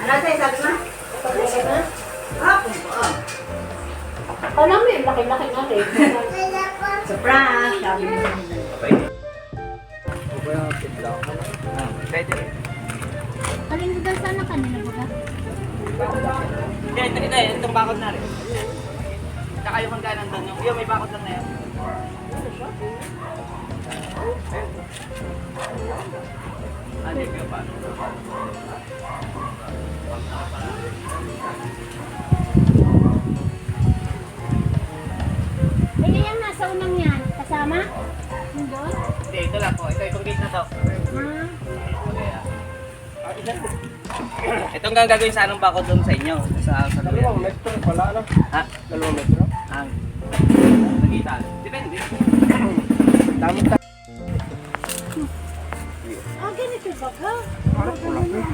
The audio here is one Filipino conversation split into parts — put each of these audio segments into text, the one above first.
Natin, sabi mo? Sabi mo? Alam mo yung laki-laki nga rin. Sa prank, sabi mo. Pwede. Alin ko daw sana kanina ba? Hindi, itong bakod na rin. Tsaka yung hangganan doon, yung may bakod lang na yan. Ano yung pa? Hindi yan nasa unang yan. Kasama? Yung doon? Hindi, ito lang po. Ito itong gate na to. Itong nga gagawin sa anong bakod doon sa inyo. Sa 2 metro pala, ano? Ha? 2 metro? Ang nakita. Depende. Dami tayo. Ah, ganito ba ka? Parang kulak eh.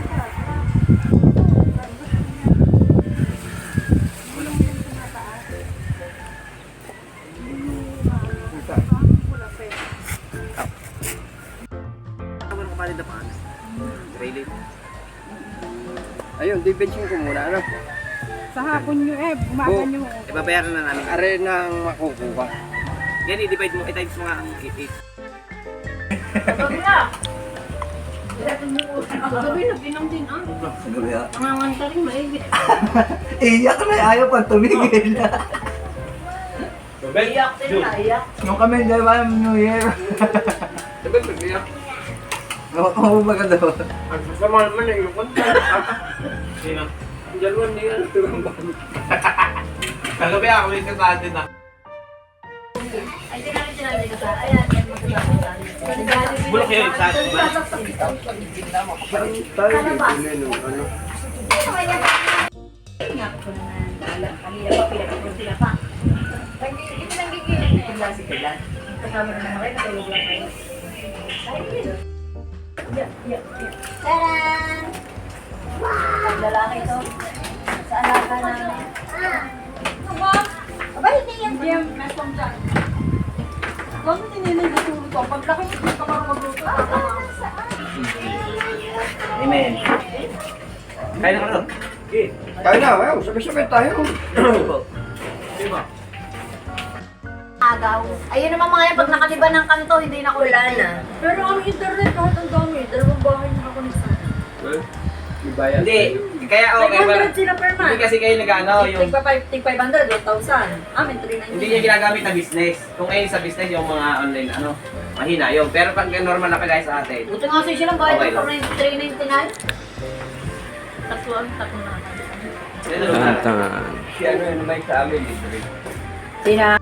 Ako ng kapatid na paano? Trailing. Ayun, dibenching ko muna, ano? Sa hapon nyo umaga nyo. Ibabayaran na namin. Are nang makukuha. Yan, i-divide mo. I-times mo nga ang 8. Sabi na. Sabi na, pinang din ah. Nanganganta rin, maigit. Iyak na, ayaw pang tumigil. Iyak din na, iyak. Nung kami dalawa ng New Year. Sabi, nag-iyak. Oo, baga daw. Ang sasama naman na yung kanta. Sino? Ang dalawa niya. Kagabi ako yung kasali na. Ay, di namin sinabi ka sa, ayan, yan magkakita. Bulok yun, sa Tayo, hindi nung ano. Nga ko na alam, kanina pa, pinag-ipon sila pa. Hindi nanggigilid na yung lasi ko lang. Kasama na naman kayo, natulog lang kayo. Ay, yun. Taran! Ang lalaki ito. Sa alaga namin. Aba, hindi yan. Hindi yan, mesong dyan. Bakit hindi na nagluto? Paglaki hindi ka marunong magluto. Amen. Kaya na ka ron? Okay. Tayo na, ayaw. Sabay-sabay tayo. Di ba? Agaw. Ayun naman mga yan, pag nakaliban ng kanto, hindi na wala na. Pero ang internet, kahit ang dami, dalawang bahay na ako nisa. Ibayan. Hindi. Kaya okay. 500 sila per month. Hindi kasi kayo nag-ano yung... Tig 500, 8,000. Amin, 390. Hindi niya ginagamit na business. Kung ngayon sa business yung mga online ano, mahina yun. Pero pag normal na kagaya sa atin, Buti nga sa'yo silang bayad Okay ng 399. Tatlo na. ano na. Si ano yung bike sa amin. Sina?